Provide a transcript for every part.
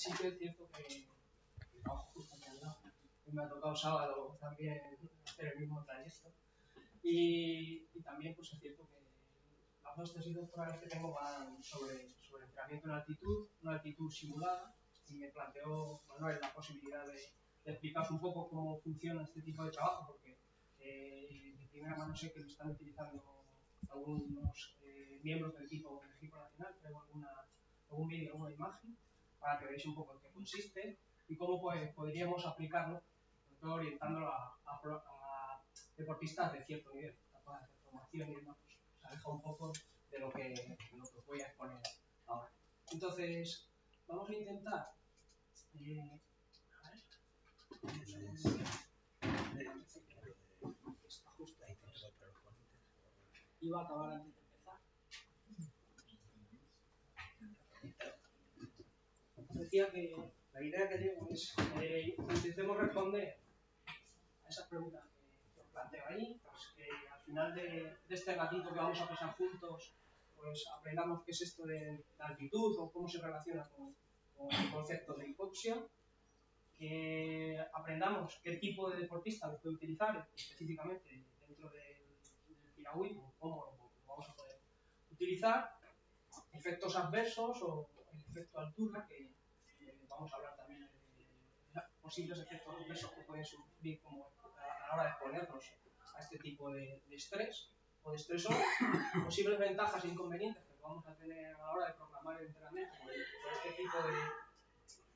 sí que es cierto que trabajo justo aquí al lado. Y me ha tocado sábado también hacer el mismo trayecto. Y también pues es cierto que las dos tesis doctorales que tengo van sobre entrenamiento en altitud, una altitud simulada, y me planteó Manuel la posibilidad de explicaros un poco cómo funciona este tipo de trabajo, porque de primera mano sé que lo están utilizando algunos miembros del equipo nacional, traigo algún vídeo, alguna imagen, para que veáis un poco en qué consiste y cómo podríamos aplicarlo, sobre todo orientándolo a deportistas de cierto nivel, capaz de formación y demás. Se aleja un poco de lo que os voy a exponer ahora. Entonces, vamos a intentar. Está justo ahí. Iba a acabar antes de empezar. Decía que la idea que tengo es intentemos responder a esas preguntas que os planteo ahí, pues que al final de este ratito que vamos a pasar juntos, pues aprendamos qué es esto de la altitud o cómo se relaciona con el concepto de hipoxia, que aprendamos qué tipo de deportista lo puede utilizar específicamente dentro del piragüismo, cómo lo vamos a poder utilizar, efectos adversos o el efecto altura, que vamos a hablar también de posibles efectos adversos que pueden sufrir como a la hora de exponernos a este tipo de estrés o de estresor, posibles ventajas e inconvenientes que vamos a tener a la hora de programar el entrenamiento con este tipo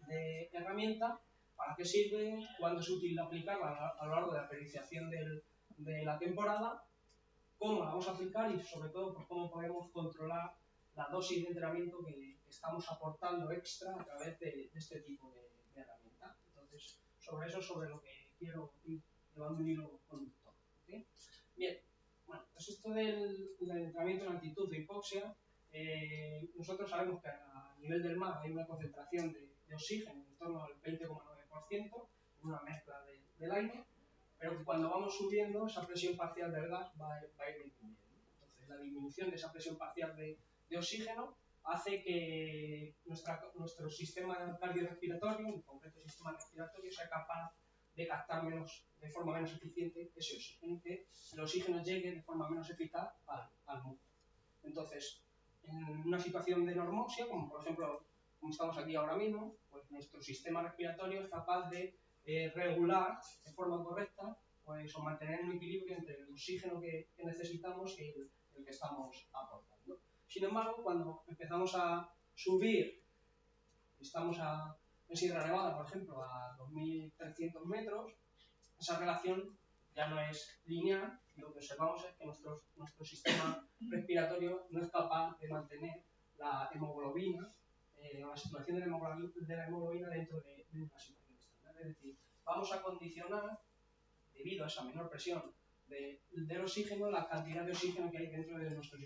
de herramienta, para qué sirve, cuándo es útil aplicarla a lo largo de la periodización de la temporada, cómo la vamos a aplicar y sobre todo pues, cómo podemos controlar la dosis de entrenamiento que estamos aportando extra a través de este tipo de herramienta. Entonces, sobre eso es sobre lo que quiero ir llevando un hilo conductor. ¿Okay? Bien, bueno, pues esto del entrenamiento en altitud de hipoxia, nosotros sabemos que a nivel del mar hay una concentración de oxígeno en torno al 20,9%, una mezcla del aire, pero que cuando vamos subiendo esa presión parcial del gas va a ir disminuyendo. Entonces la disminución de esa presión parcial de oxígeno hace que nuestro sistema cardiorrespiratorio, en concreto el sistema respiratorio, sea capaz de captar de forma menos eficiente ese oxígeno, que el oxígeno llegue de forma menos eficaz al músculo. Entonces, en una situación de normoxia, como por ejemplo, como estamos aquí ahora mismo, pues nuestro sistema respiratorio es capaz de regular de forma correcta pues, o mantener un equilibrio entre el oxígeno que necesitamos y el que estamos aportando. Sin embargo, cuando empezamos a subir, estamos en Sierra Nevada, por ejemplo, a 2.300 metros, esa relación ya no es lineal y lo que observamos es que nuestro sistema respiratorio no es capaz de mantener la hemoglobina o la situación de la hemoglobina dentro de una situación estándar. Es decir, vamos a condicionar, debido a esa menor presión del oxígeno, la cantidad de oxígeno que hay dentro de nuestro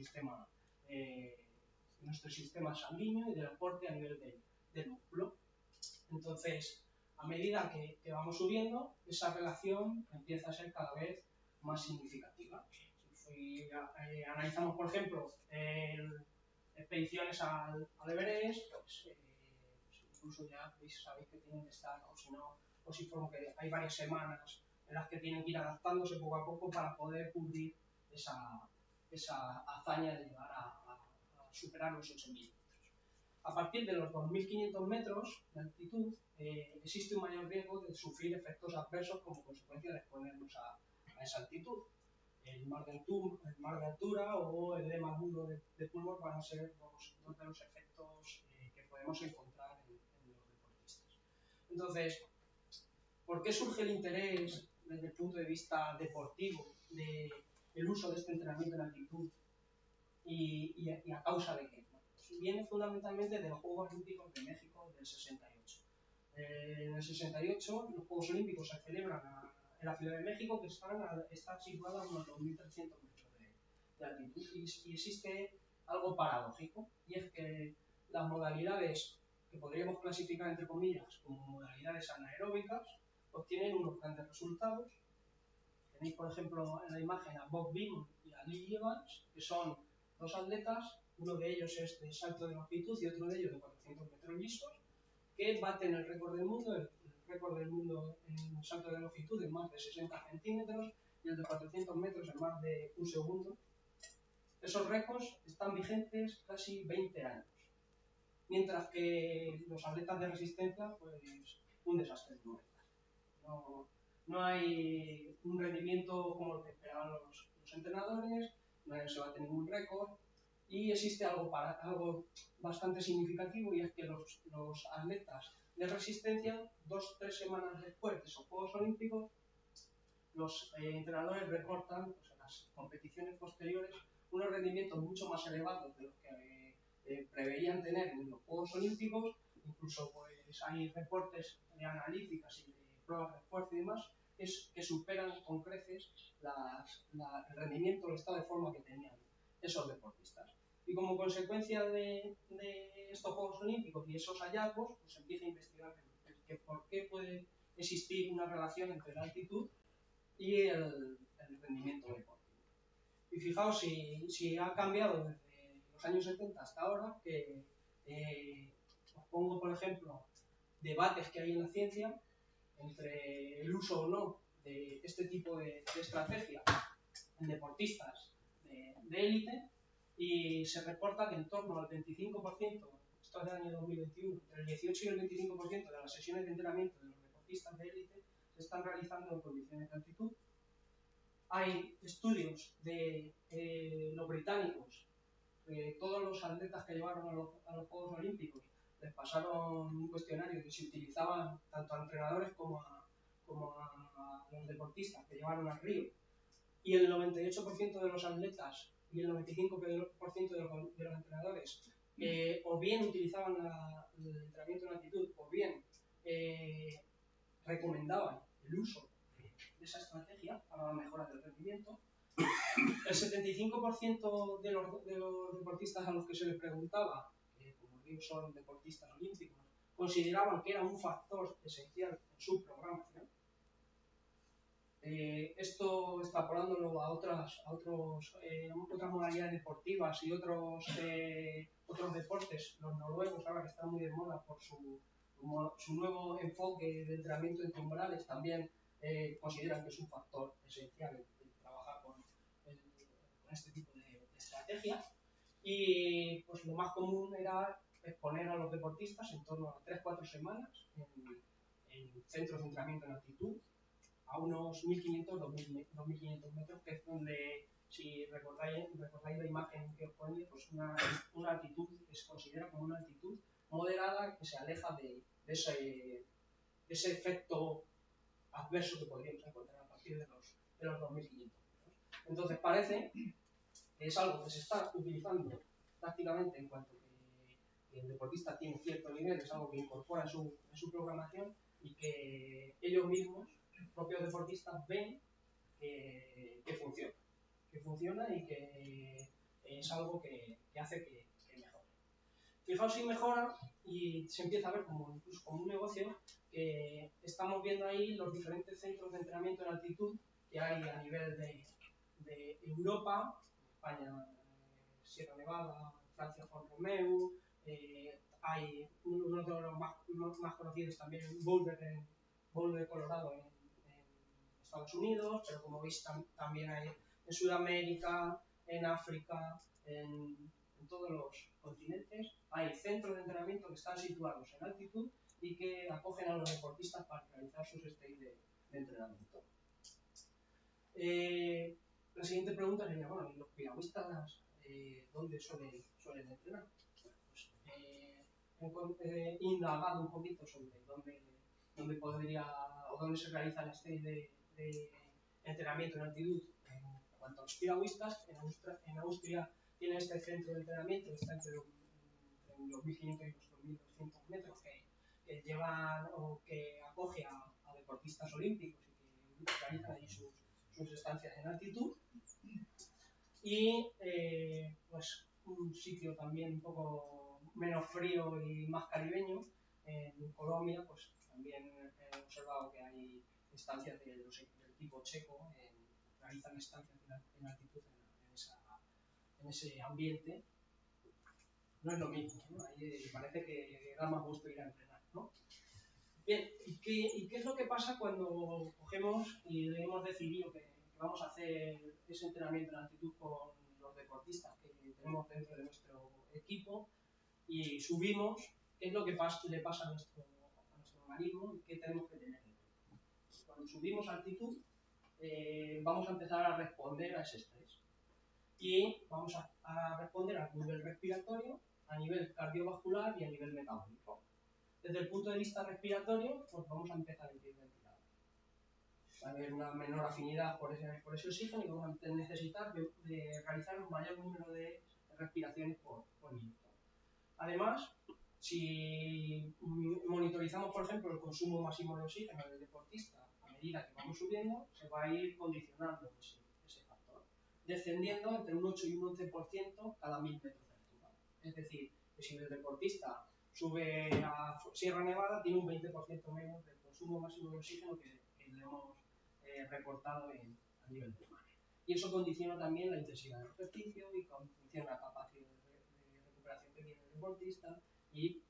sistema sanguíneo y del aporte a nivel del músculo. Entonces, a medida que vamos subiendo, esa relación empieza a ser cada vez más significativa. Si analizamos, por ejemplo, expediciones al Everest, pues incluso ya sabéis que tienen que estar, o si no, os informo que hay varias semanas en las que tienen que ir adaptándose poco a poco para poder cubrir esa hazaña de llegar a superar los 8.000. A partir de los 2.500 metros de altitud existe un mayor riesgo de sufrir efectos adversos como consecuencia de exponernos a esa altitud. El mar de altura o el edema agudo de pulmón van a ser dos de los efectos que podemos encontrar en los deportistas. Entonces, ¿por qué surge el interés desde el punto de vista deportivo del uso de este entrenamiento en altitud y a causa de qué? Viene fundamentalmente de los Juegos Olímpicos de México del 68. En el 68 los Juegos Olímpicos se celebran en la Ciudad de México, que está situada a unos 2.300 metros de altitud. Y existe algo paradójico, y es que las modalidades que podríamos clasificar entre comillas como modalidades anaeróbicas obtienen unos grandes resultados. Tenéis, por ejemplo, en la imagen a Bob Beamon y a Lee Evans, que son dos atletas. Uno de ellos es de salto de longitud y otro de ellos de 400 metros lisos, que baten el récord del mundo, el récord del mundo en salto de longitud en más de 60 centímetros y el de 400 metros en más de un segundo. Esos récords están vigentes casi 20 años. Mientras que los atletas de resistencia, pues un desastre no, no hay un rendimiento como el que esperaban los entrenadores, no se bate ningún récord y existe algo bastante significativo, y es que los atletas de resistencia, 2-3 semanas después de esos Juegos Olímpicos, los entrenadores reportan pues, en las competiciones posteriores unos rendimientos mucho más elevados de los que preveían tener en los Juegos Olímpicos. Incluso pues, hay reportes de analíticas y de pruebas de esfuerzo y demás que superan con creces el rendimiento, el estado de forma que tenían esos deportistas. Y como consecuencia de estos Juegos Olímpicos y esos hallazgos, pues se empieza a investigar por qué puede existir una relación entre la altitud y el rendimiento deportivo. Y fijaos si ha cambiado desde los años 70 hasta ahora, que os pongo, por ejemplo, debates que hay en la ciencia entre el uso o no de este tipo de estrategia en deportistas de élite, y se reporta que en torno al 25%, esto es del año 2021, entre el 18 y el 25% de las sesiones de entrenamiento de los deportistas de élite se están realizando en condiciones de altitud. Hay estudios de los británicos, todos los atletas que llevaron a los Juegos Olímpicos les pasaron un cuestionario que se utilizaban tanto a entrenadores como a los deportistas que llevaron al Río, y el 98% de los atletas y el 95% de los entrenadores o bien utilizaban el entrenamiento en altitud o bien recomendaban el uso de esa estrategia para la mejora del rendimiento. El 75% de los deportistas a los que se les preguntaba, como digo son deportistas olímpicos, consideraban que era un factor esencial en su programación. Esto extrapolándolo a otras modalidades deportivas y otros deportes, los noruegos ahora que están muy de moda por su nuevo enfoque de entrenamiento en umbrales, también consideran que es un factor esencial en trabajar con este tipo de estrategia. Y pues lo más común era exponer a los deportistas en torno a 3-4 semanas en centros de entrenamiento en altitud, a unos 1.500-2.500 metros, que es donde, si recordáis la imagen que os pone, pues una altitud que se considera como una altitud moderada que se aleja de ese efecto adverso que podríamos encontrar a partir de los 2.500 metros. Entonces parece que es algo que se está utilizando prácticamente en cuanto que el deportista tiene cierto nivel, es algo que incorpora en su programación y que ellos mismos, los propios deportistas, ven que funciona y que es algo que hace que mejore. Fijaos si mejora y se empieza a ver incluso como un negocio, que estamos viendo ahí los diferentes centros de entrenamiento en altitud que hay a nivel de Europa, España, Sierra Nevada, Francia, Juan Romeu, hay uno de los más conocidos también, Boulder, Colorado, en Estados Unidos, pero como veis también hay en Sudamérica, en África, en todos los continentes, hay centros de entrenamiento que están situados en altitud y que acogen a los deportistas para realizar sus stages de entrenamiento. La siguiente pregunta sería, bueno, ¿y los piragüistas dónde suelen entrenar? Pues, indagado un poquito sobre dónde podría o dónde se realiza el stage de entrenamiento en altitud. En cuanto a los piragüistas, en Austria tiene este centro de entrenamiento que está entre los 1.500 y los 2.200 metros, que llevan o que acoge a deportistas olímpicos y que realizan ahí sus estancias en altitud. Y pues un sitio también un poco menos frío y más caribeño, en Colombia, pues también he observado que hay estancias del tipo checo, realizan estancias en altitud en ese ambiente. No es lo mismo, ¿no? Ahí parece que da más gusto ir a entrenar. ¿no? Bien, ¿y qué es lo que pasa cuando cogemos y hemos decidido que vamos a hacer ese entrenamiento de altitud con los deportistas que tenemos dentro de nuestro equipo y subimos? ¿Qué es lo que le pasa a nuestro organismo y qué tenemos que tener en cuenta? Cuando subimos a altitud, vamos a empezar a responder a ese estrés y vamos a responder a nivel respiratorio, a nivel cardiovascular y a nivel metabólico. Desde el punto de vista respiratorio, pues vamos a empezar a hiperventilar. Va a haber una menor afinidad por ese oxígeno y vamos a necesitar de realizar un mayor número de respiraciones por minuto. Además, si monitorizamos, por ejemplo, el consumo máximo de oxígeno del deportista a medida que vamos subiendo, se va a ir condicionando ese factor, descendiendo entre un 8 y un 11% cada 1000 metros de altura. Es decir, que si el deportista sube a Sierra Nevada, tiene un 20% menos del consumo máximo de oxígeno que le hemos reportado a nivel de mar. Y eso condiciona también la intensidad del ejercicio y condiciona la capacidad de recuperación que tiene el deportista y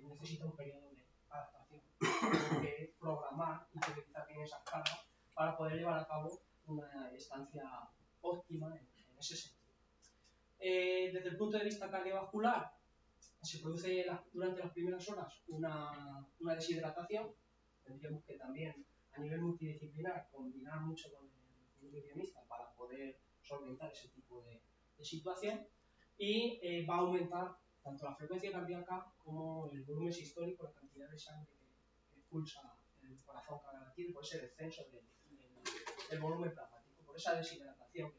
necesita un periodo de adaptación. Hay que programar y utilizar bien esas cargas para poder llevar a cabo una estancia óptima en ese sentido. Desde el punto de vista cardiovascular, se produce durante las primeras horas una deshidratación. Tendríamos que también, a nivel multidisciplinar, combinar mucho con el nutricionista para poder solventar ese tipo de situación. Y va a aumentar tanto la frecuencia cardíaca como el volumen sistólico, la cantidad de sangre que expulsa el corazón cada latido, por ese descenso del volumen plasmático, por esa deshidratación que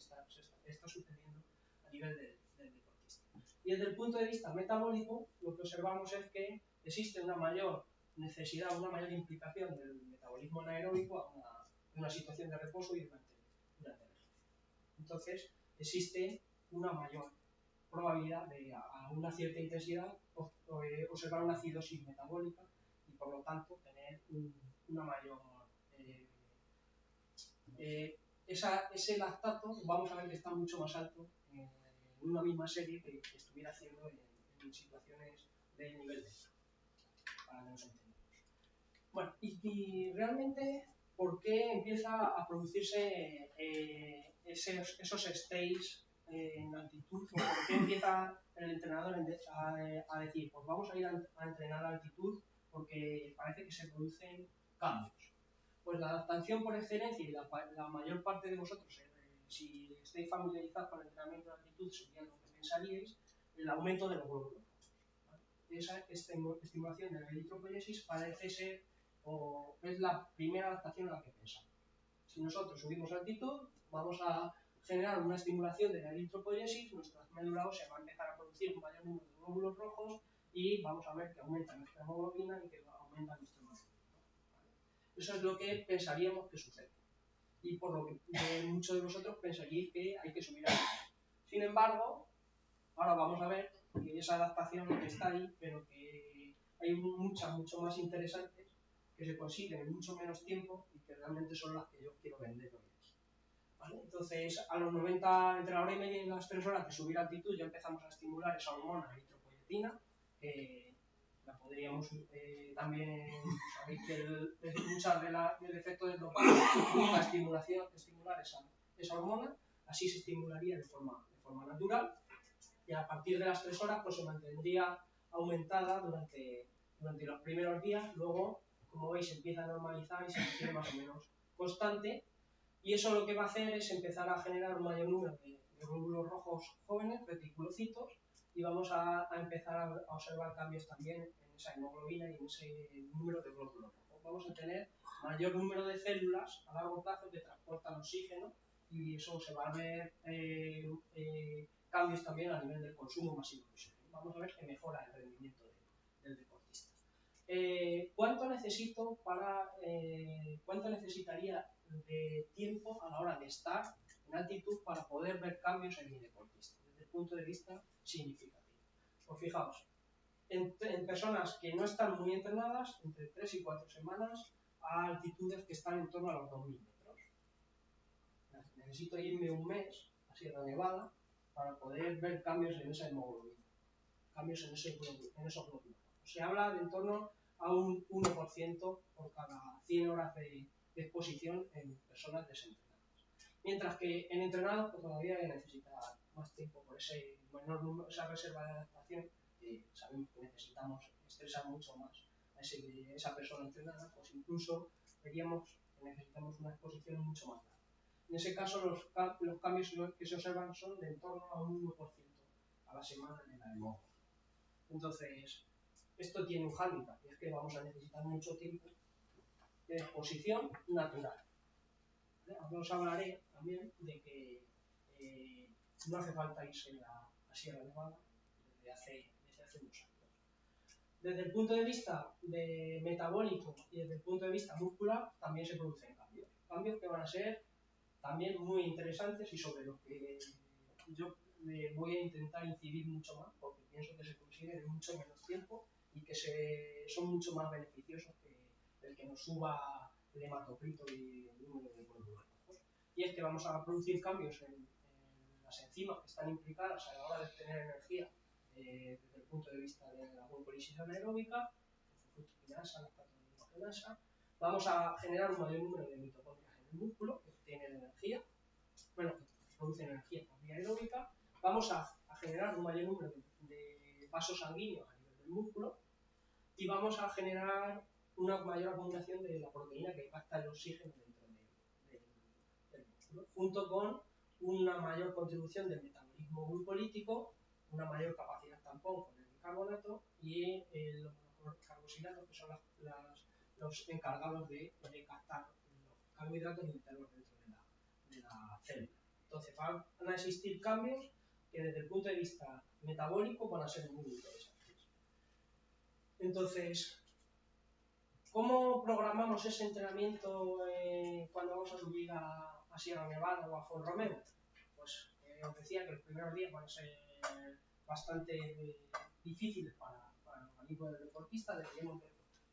está sucediendo a nivel del deportista. Y desde el punto de vista metabólico, lo que observamos es que existe una mayor necesidad, una mayor implicación del metabolismo anaeróbico a una situación de reposo y durante el ejercicio. Entonces, existe una mayor probabilidad de, a una cierta intensidad, observar una acidosis metabólica y, por lo tanto, tener una mayor... ese lactato, vamos a ver que está mucho más alto en una misma serie que estuviera haciendo en situaciones de nivel de para que nos entendamos. Bueno, y realmente, ¿por qué empieza a producirse esos stays en altitud? ¿Por qué empieza el entrenador a decir, pues vamos a ir a entrenar a altitud porque parece que se producen cambios? Pues la adaptación por excelencia, y la mayor parte de vosotros, si estáis familiarizados con el entrenamiento de altitud, sería lo que pensaríais, el aumento de los glóbulos. Esa estimulación de la eritropoiesis parece ser, o es la primera adaptación a la que pensamos. Si nosotros subimos altitud, vamos a generar una estimulación de la eritropoiesis, nuestra médula ósea va a empezar a producir un mayor número de glóbulos rojos y vamos a ver que aumenta nuestra hemoglobina y que aumenta nuestro hemoglobina. Eso es lo que pensaríamos que sucede. Y por lo que muchos de vosotros pensaríais que hay que subir altitud. Sin embargo, ahora vamos a ver que esa adaptación está ahí, pero que hay muchas, mucho más interesantes que se consiguen en mucho menos tiempo y que realmente son las que yo quiero vender hoy aquí. ¿Vale? Entonces, a los 90, entre la hora y media y las 3 horas de subir altitud, ya empezamos a estimular esa hormona, la eritropoyetina, que la podríamos también, sabéis que muchas del efecto del dopaje busca estimular esa hormona, así se estimularía de forma natural. Y a partir de las 3 horas pues se mantendría aumentada durante los primeros días, luego, como veis, se empieza a normalizar y se mantiene más o menos constante, y eso lo que va a hacer es empezar a generar un mayor número de glóbulos rojos jóvenes, reticulocitos, y vamos a empezar a observar cambios también en esa hemoglobina y en ese número de glóbulos rojos. Vamos a tener mayor número de células a largo plazo que transportan oxígeno, y eso se va a ver cambios también a nivel del consumo masivo de oxígeno. Vamos a ver que mejora el rendimiento del deportista. ¿Cuánto necesitaría de tiempo a la hora de estar en altitud para poder ver cambios en mi deportista, desde el punto de vista significativo? Pues fijaos, en personas que no están muy entrenadas, entre 3 y 4 semanas, a altitudes que están en torno a los 2000 metros. Necesito irme un mes a Sierra Nevada para poder ver cambios en esa hemoglobina, cambios en esos glóbulos. Se habla de en torno a un 1% por cada 100 horas de exposición en personas desentrenadas. Mientras que en entrenados pues, todavía necesita más tiempo por ese menor número, esa reserva de adaptación, que sabemos que necesitamos estresar mucho más a esa persona entrenada, pues incluso veríamos que necesitamos una exposición mucho más larga. En ese caso, los cambios que se observan son de en torno a un 1% a la semana en la hemóglobina. Entonces, esto tiene un hándicap, y es que vamos a necesitar mucho tiempo de exposición natural. Ahora os hablaré también de que no hace falta irse a Sierra Nevada desde hace unos años. Desde el punto de vista metabólico y desde el punto de vista muscular también se producen cambios que van a ser también muy interesantes y sobre los que yo voy a intentar incidir mucho más porque pienso que se consiguen en mucho menos tiempo y que son mucho más beneficiosos que el que nos suba el hematocrito y el número de glóbulos rojos. Y es que vamos a producir cambios en las enzimas que están implicadas a la hora de obtener energía desde el punto de vista de la glucólisis anaeróbica, fructokinasa, lactatoaminogenasa. Vamos a generar un mayor número de mitocondrias en el músculo que obtienen energía, que producen energía por vía aeróbica. Vamos a generar un mayor número de vasos sanguíneos a nivel del músculo y vamos a generar una mayor acumulación de la proteína que capta el oxígeno dentro del músculo, junto con una mayor contribución del metabolismo glucolítico, una mayor capacidad tampón con el bicarbonato y los carboxilatos, que son los encargados de captar los carbohidratos y meterlos dentro de la célula. Entonces van a existir cambios que desde el punto de vista metabólico van a ser muy interesantes. Entonces, ¿cómo programamos ese entrenamiento cuando vamos a subir a Sierra Nevada o a Font Romeu? Pues os decía que los primeros días van a ser bastante difíciles para el organismo del deportista. Deberíamos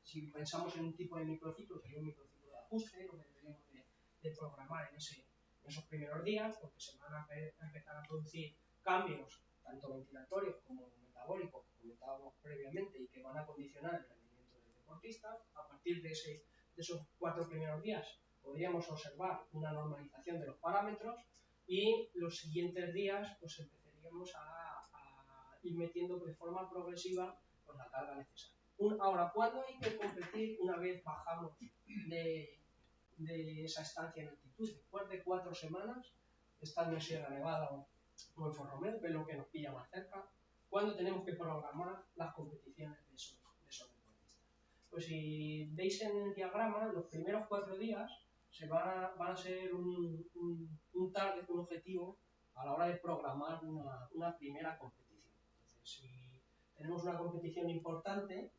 si pensamos en un tipo de microciclo, sería un microciclo de ajuste, lo que deberíamos de programar en esos primeros días, porque se van a empezar a producir cambios, tanto ventilatorios como metabólicos, que comentábamos previamente, y que van a condicionar el rendimiento del deportista. A partir de esos 4 primeros días podríamos observar una normalización de los parámetros y los siguientes días pues empezaríamos a ir metiendo de forma progresiva pues, la carga necesaria. Ahora, ¿cuándo hay que competir una vez bajamos de esa estancia en altitud? Después de 4 semanas, estando en Sierra Nevada o en Font Romeu, que es lo que nos pilla más cerca, ¿cuándo tenemos que programar las competiciones de esos deportistas? Pues si veis en el diagrama, los primeros 4 días van a ser un target, un objetivo a la hora de programar una primera competición. Entonces, si tenemos una competición importante,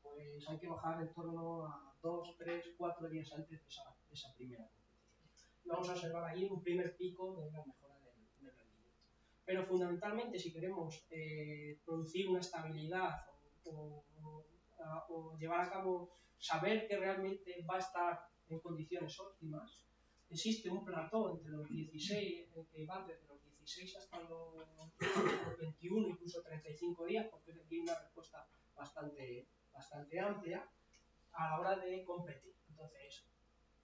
pues hay que bajar en torno a 2, 3, 4 días antes de esa primera competición. Y vamos a observar ahí un primer pico de la mejora del rendimiento. Pero fundamentalmente, si queremos producir una estabilidad o llevar a cabo, saber que realmente va a estar en condiciones óptimas, existe un plató entre los 16, que va desde los 16 hasta los 21, incluso 35 días, porque tiene una respuesta bastante amplia a la hora de competir. Entonces,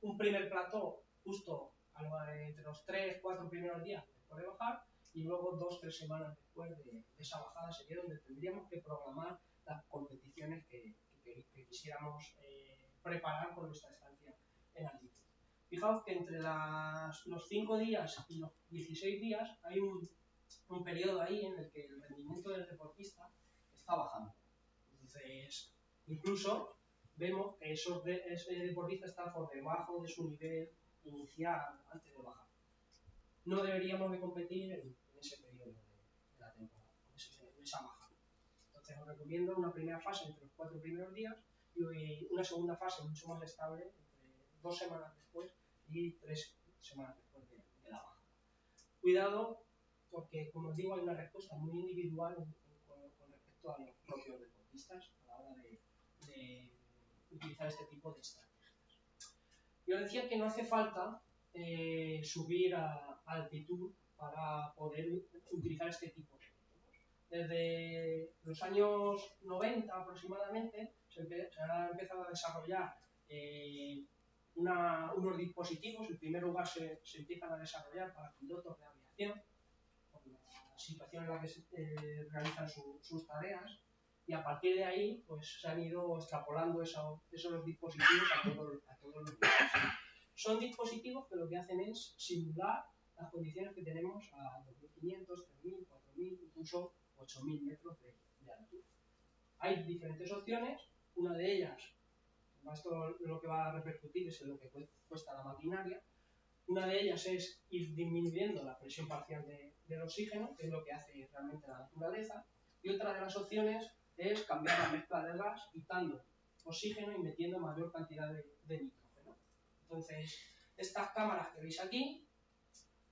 un primer plató justo entre los 3-4 primeros días después de bajar y luego 2-3 semanas después de esa bajada sería donde tendríamos que programar las competiciones que quisiéramos preparar con nuestra estancia en altitud. Fijaos que entre los 5 días y los 16 días hay un periodo ahí en el que el rendimiento del deportista está bajando. Entonces, incluso vemos que ese deportista está por debajo de su nivel inicial antes de bajar. No deberíamos de competir en ese periodo de la temporada, en esa bajada. Entonces os recomiendo una primera fase entre los 4 primeros días y una segunda fase mucho más estable entre 2 semanas después y 3 semanas después de la bajada. Cuidado porque, como os digo, hay una respuesta muy individual con respecto a los propios deportistas a la hora de utilizar este tipo de estrategias. Yo decía que no hace falta subir a altitud para poder utilizar este tipo de métodos. Desde los años 90 aproximadamente se han empezado a desarrollar unos dispositivos. En primer lugar se empiezan a desarrollar para pilotos de aviación, por la situación en la que realizan sus tareas, y a partir de ahí pues se han ido extrapolando esos dispositivos a todos los niveles. Son dispositivos que lo que hacen es simular las condiciones que tenemos a 2.500, 3.000, 4.000, incluso 8.000 metros de altura. Hay diferentes opciones. Una de ellas, esto lo que va a repercutir es en lo que cuesta la maquinaria. Una de ellas es ir disminuyendo la presión parcial del oxígeno, que es lo que hace realmente la naturaleza. Y otra de las opciones es cambiar la mezcla del gas, quitando oxígeno y metiendo mayor cantidad de nitrógeno. Entonces, estas cámaras que veis aquí,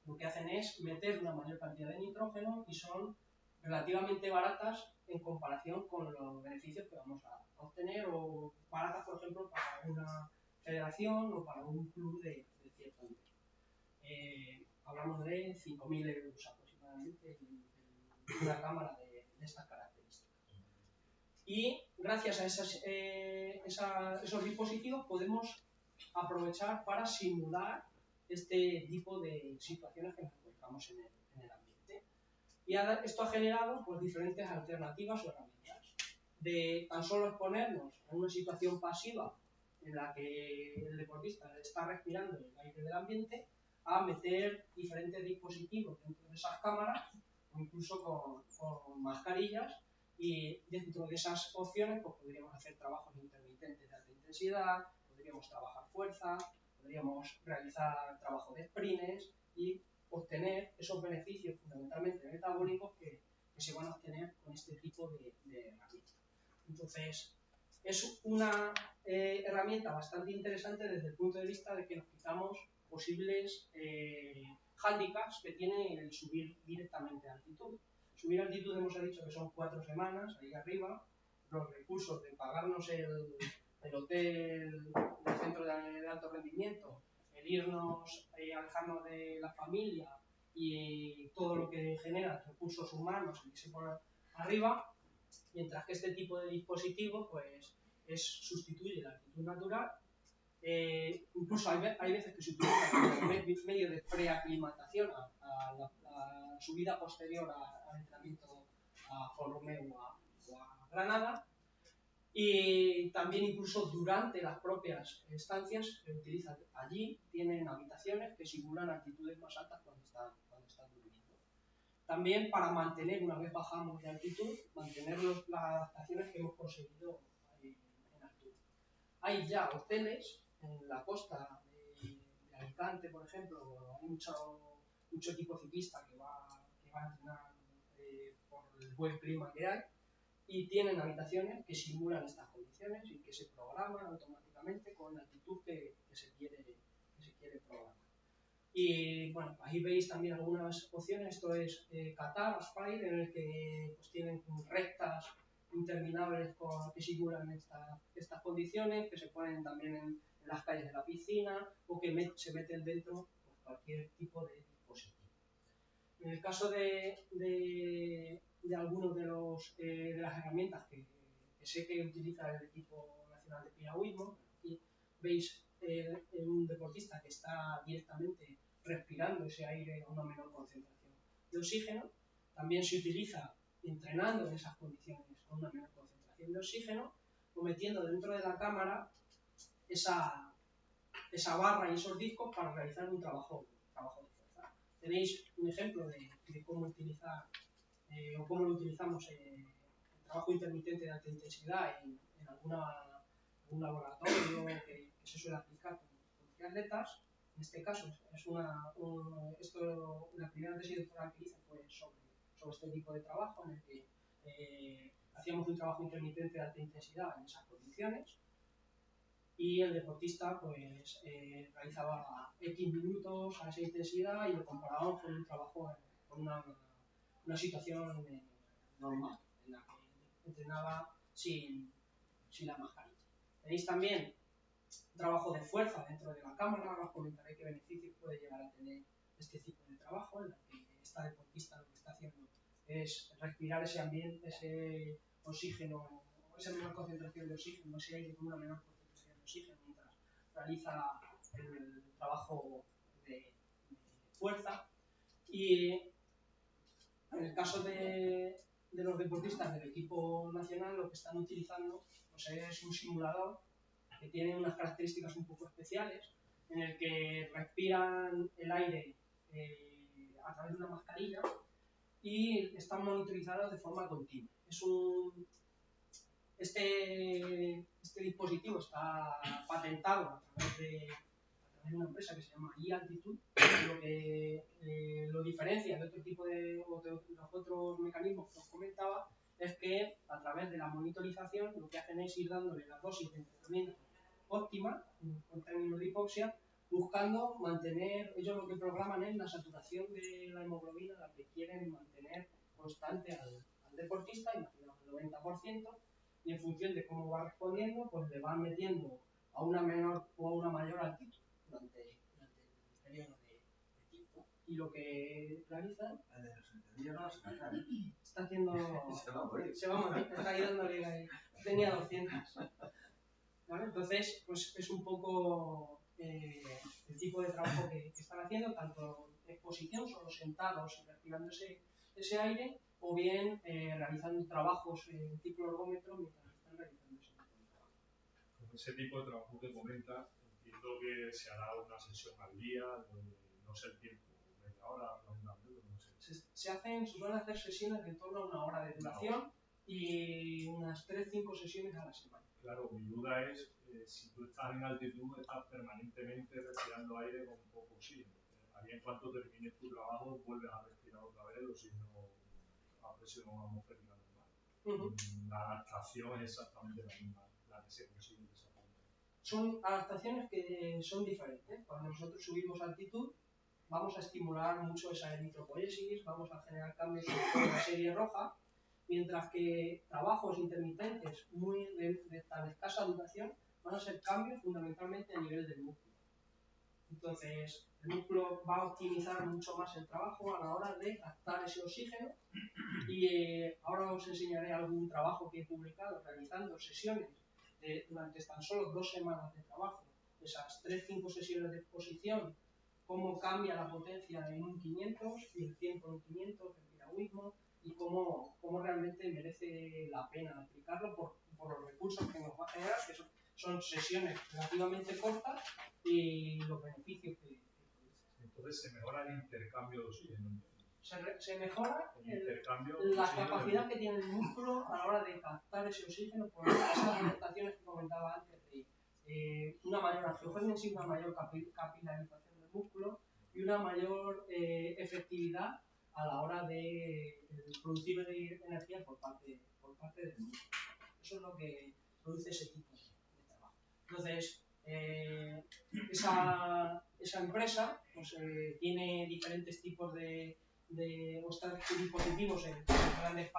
lo que hacen es meter una mayor cantidad de nitrógeno y son relativamente baratas en comparación con los beneficios que vamos a obtener, o baratas, por ejemplo, para una federación o para un club de cierto nivel. Hablamos de 5.000 euros aproximadamente en una cámara de estas características. Y gracias a esos dispositivos podemos aprovechar para simular este tipo de situaciones que nos encontramos en el ambiente. Y esto ha generado pues, diferentes alternativas o herramientas. De tan solo exponernos a una situación pasiva en la que el deportista está respirando el aire del ambiente, a meter diferentes dispositivos dentro de esas cámaras, o incluso con mascarillas, y dentro de esas opciones pues, podríamos hacer trabajos intermitentes de alta intensidad, podríamos trabajar fuerza, podríamos realizar trabajo de sprints y obtener esos beneficios fundamentalmente metabólicos que se van a obtener con este tipo de herramientas. Entonces, es una herramienta bastante interesante desde el punto de vista de que nos quitamos posibles hándicaps que tiene el subir directamente a altitud. Subir a altitud hemos dicho que son 4 semanas, ahí arriba, los recursos de pagarnos el hotel del centro de alto rendimiento, el irnos, alejarnos de la familia y todo lo que genera recursos humanos que se pone arriba, mientras que este tipo de dispositivo pues, sustituye la altitud natural. Incluso hay veces que se utiliza como medio de preaclimatación a la subida posterior al entrenamiento a Romeo o a Granada, y también incluso durante las propias estancias se utilizan allí, tienen habitaciones que simulan altitudes más altas cuando están durmiendo. También para mantener, una vez bajamos de altitud, mantener las adaptaciones que hemos conseguido en altura. Hay ya hoteles en la costa de Alicante, por ejemplo, hay mucho equipo ciclista que va a entrenar por el buen clima que hay, y tienen habitaciones que simulan estas condiciones y que se programan automáticamente con la altitud que se quiere programar. Y bueno, ahí veis también algunas opciones. Esto es Qatar, Aspire, en el que pues, tienen rectas interminables que simulan estas condiciones, que se ponen también en las calles de la piscina, o que se meten dentro pues, cualquier tipo de dispositivo. En el caso de algunos de las herramientas que sé que utiliza el equipo nacional de piragüismo, aquí veis un deportista que está directamente respirando ese aire a una menor concentración de oxígeno. También se utiliza entrenando en esas condiciones con una menor concentración de oxígeno, o metiendo dentro de la cámara esa barra y esos discos para realizar un trabajo de fuerza. Tenéis un ejemplo de cómo utilizar o cómo lo utilizamos en trabajo intermitente de alta intensidad en algún laboratorio que se suele aplicar con triatletas. En este caso, la primera tesis doctoral que hice fue sobre este tipo de trabajo, en el que hacíamos un trabajo intermitente de alta intensidad en esas condiciones, y el deportista pues, realizaba X minutos a esa intensidad y lo comparábamos con un trabajo, con una situación normal, en la que entrenaba sin la mascarilla. Tenéis también trabajo de fuerza dentro de la cámara. Ahora os comentaré qué beneficios puede llegar a tener este tipo de trabajo, en el que esta deportista lo que está haciendo es respirar ese ambiente, ese oxígeno esa menor concentración de oxígeno, ese aire con una menor concentración de oxígeno mientras realiza el trabajo de fuerza. Y en el caso de los deportistas del equipo nacional, lo que están utilizando pues es un simulador que tiene unas características un poco especiales, en el que respiran el aire a través de una mascarilla y están monitorizados de forma continua. Este dispositivo está patentado a través de una empresa que se llama eAltitude, lo que lo diferencia de otro tipo de los otros mecanismos que os comentaba es que a través de la monitorización lo que hacen es ir dándole la dosis de entrenamiento óptima, en términos de hipoxia, buscando mantener, ellos lo que programan es la saturación de la hemoglobina, la que quieren mantener constante al deportista, imaginamos el 90%, y en función de cómo va respondiendo, pues le van metiendo a una menor o a una mayor altitud durante el periodo de tiempo. Y lo que realizan está haciendo... se va a morir, está ahí dándole... tenía 200. ¿Vale? Entonces, pues es un poco el tipo de trabajo que están haciendo, tanto en posición, solo sentados y respirando ese aire, o bien realizando trabajos en ciclo ergómetro mientras están realizando ese tipo de trabajo. Con ese tipo de trabajo que comenta, entiendo que se hará una sesión al día, no sé el tiempo, media hora, 40 minutos, no sé. Se suelen hacer sesiones de en torno a una hora de duración y unas 3-5 sesiones a la semana. Claro, mi duda es, si tú estás en altitud, estás permanentemente respirando aire con poco oxígeno. Ahí en cuanto termines tu trabajo, vuelves a respirar otra vez oxígeno a presión atmosférica normal. La adaptación es exactamente la misma, la que se consigue exactamente. Son adaptaciones que son diferentes. Cuando nosotros subimos a altitud, vamos a estimular mucho esa eritropoiesis, vamos a generar cambios en la serie roja, mientras que trabajos intermitentes de tan escasa duración van a ser cambios fundamentalmente a nivel del músculo. Entonces, el músculo va a optimizar mucho más el trabajo a la hora de captar ese oxígeno y ahora os enseñaré algún trabajo que he publicado realizando sesiones durante tan solo 2 semanas de trabajo, esas 3-5 sesiones de exposición, cómo cambia la potencia en un 500 y el 100 por un 500 del piragüismo y cómo realmente merece la pena aplicarlo por los recursos que nos va a generar, que son sesiones relativamente cortas y los beneficios que produce. Entonces se mejora el intercambio de oxígeno. Se mejora la capacidad que tiene el músculo a la hora de captar ese oxígeno por esas adaptaciones que comentaba antes de una mayor angiogénesis, una mayor capilarización del músculo y una mayor efectividad a la hora de producir energía por parte del músculo. Eso es lo que produce ese tipo de trabajo. Entonces, esa empresa pues, tiene diferentes tipos de dispositivos en varias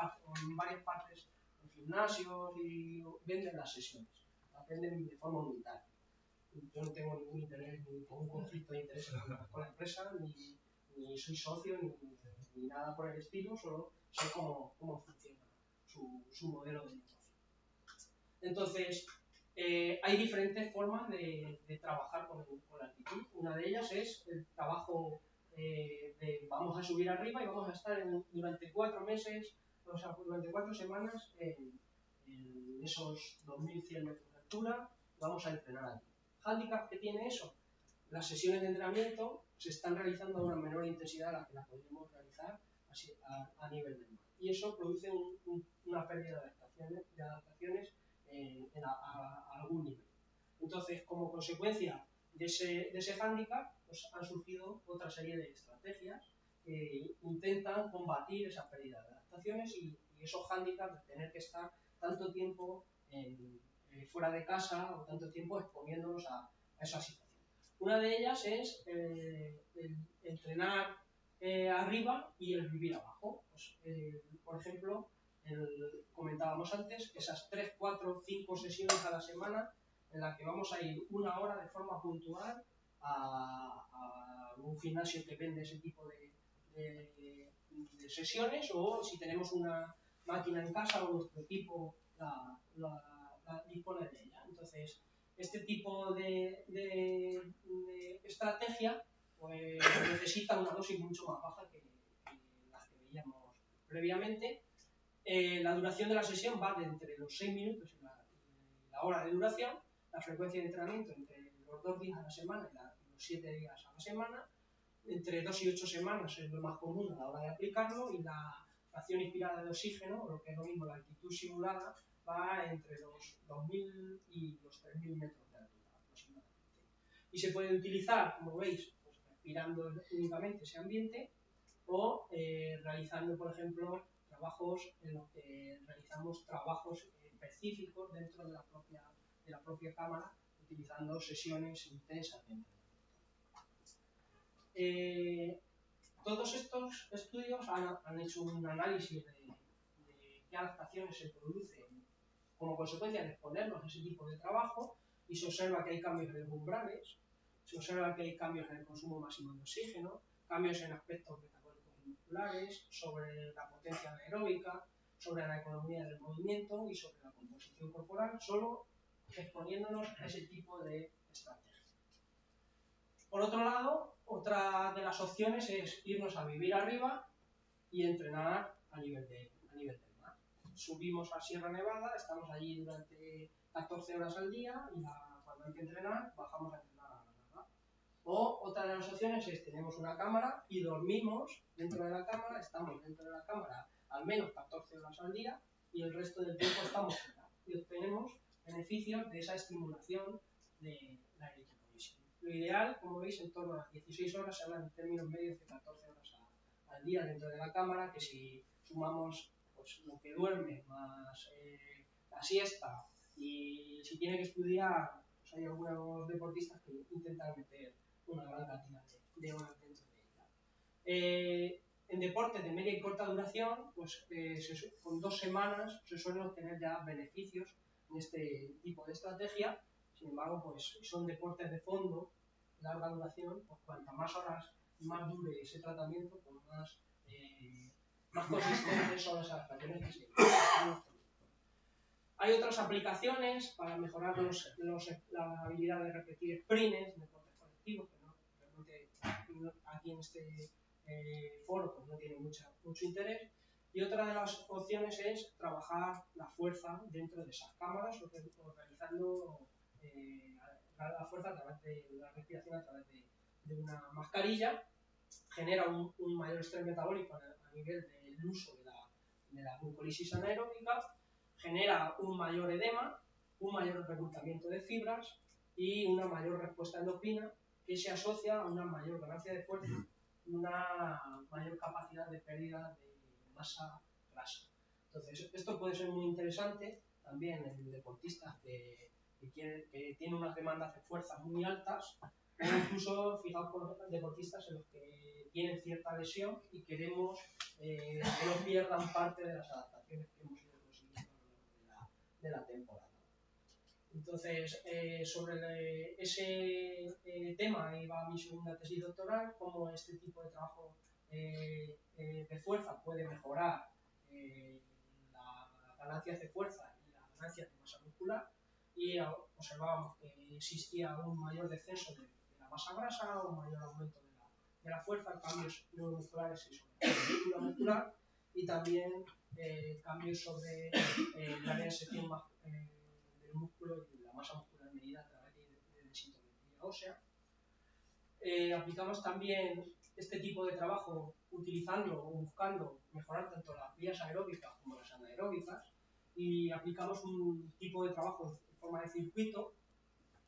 partes, en gimnasios, y venden las sesiones, las venden de forma unitaria. Yo no tengo ningún interés, ningún conflicto de interés con la empresa, ni soy socio, ni nada por el estilo, solo sé cómo funciona su modelo de negocio. Entonces, hay diferentes formas de trabajar con la altitud. Una de ellas es el trabajo vamos a subir arriba y vamos a estar durante 4 meses, o sea, durante 4 semanas en esos 2100 metros de altura, vamos a entrenar allí. ¿Handicap que tiene eso? Las sesiones de entrenamiento se están realizando a una menor intensidad a la que la podríamos realizar a nivel del mar. Y eso produce una pérdida de adaptaciones a algún nivel. Entonces, como consecuencia de ese hándicap, pues han surgido otra serie de estrategias que intentan combatir esa pérdida de adaptaciones y esos hándicaps de tener que estar tanto tiempo fuera de casa o tanto tiempo exponiéndonos a esa situación. Una de ellas es el entrenar arriba y el vivir abajo. Pues, por ejemplo, comentábamos antes, esas 3, 4, 5 sesiones a la semana en la que vamos a ir 1 hora de forma puntual a un gimnasio que vende ese tipo de sesiones, o si tenemos una máquina en casa o nuestro equipo dispone de ella. Entonces, este tipo de estrategia pues, necesita una dosis mucho más baja que las que veíamos previamente. La duración de la sesión va de entre los 6 minutos y la hora de duración, la frecuencia de entrenamiento entre los 2 días a la semana y los 7 días a la semana, entre 2 y 8 semanas es lo más común a la hora de aplicarlo, y la fracción inspirada de oxígeno, o lo que es lo mismo la altitud simulada, va entre los 2.000 y los 3.000 metros de altura aproximadamente. Y se puede utilizar, como veis, pues, respirando únicamente ese ambiente o realizando, por ejemplo, trabajos en los que realizamos trabajos específicos dentro de la propia cámara, utilizando sesiones intensas de entrenamiento. Todos estos estudios han hecho un análisis de qué adaptaciones se producen como consecuencia de exponernos a ese tipo de trabajo, y se observa que hay cambios en los umbrales, se observa que hay cambios en el consumo máximo de oxígeno, cambios en aspectos metabólicos y musculares, sobre la potencia anaeróbica, sobre la economía del movimiento y sobre la composición corporal, solo exponiéndonos a ese tipo de estrategia. Por otro lado, otra de las opciones es irnos a vivir arriba y entrenar a nivel del mar. Subimos a Sierra Nevada, estamos allí durante 14 horas al día y cuando hay que entrenar, bajamos a entrenar a Granada. O otra de las opciones es, tenemos una cámara y dormimos dentro de la cámara, estamos dentro de la cámara al menos 14 horas al día y el resto del tiempo estamos fuera y obtenemos beneficios de esa estimulación de la eritropoiesis. Lo ideal, como veis, en torno a las 16 horas, se habla en términos medios de 14 horas al día dentro de la cámara, que si sumamos pues, lo que duerme más la siesta, y si tiene que estudiar, pues hay algunos deportistas que intentan meter una gran cantidad de horas dentro de ella. En deportes de media y corta duración, pues con 2 semanas se suelen obtener ya beneficios en este tipo de estrategia. Sin embargo, pues son deportes de fondo, larga duración, pues cuantas más horas más dure ese tratamiento, pues más consistentes son las adaptaciones que se están. Hay otras aplicaciones para mejorar la habilidad de repetir sprints en deportes colectivos, que realmente aquí en este foro pues no tiene mucho interés. Y otra de las opciones es trabajar la fuerza dentro de esas cámaras o realizando la fuerza a través de la respiración, a través de una mascarilla. Genera un mayor estrés metabólico a nivel del uso de la glucólisis anaeróbica, genera un mayor edema, un mayor reclutamiento de fibras y una mayor respuesta endocrina, que se asocia a una mayor ganancia de fuerza y una mayor capacidad de pérdida de masa grasa. Entonces, esto puede ser muy interesante también en deportistas que tienen unas demandas de fuerza muy altas, o incluso, fijaos, por deportistas en los que tienen cierta lesión y queremos que no pierdan parte de las adaptaciones que hemos ido consiguiendo a lo largo de la temporada. Entonces, sobre ese tema iba mi segunda tesis doctoral, cómo este tipo de trabajo de fuerza puede mejorar la ganancia de fuerza y la ganancia de masa muscular, y observábamos que existía un mayor descenso de la masa grasa, un mayor aumento de la fuerza, cambios neuromusculares y sobre la estructura muscular, y también cambios sobre la densidad del músculo y la masa muscular medida a través de densitometría ósea. Aplicamos también este tipo de trabajo utilizando o buscando mejorar tanto las vías aeróbicas como las anaeróbicas, y aplicamos un tipo de trabajo en forma de circuito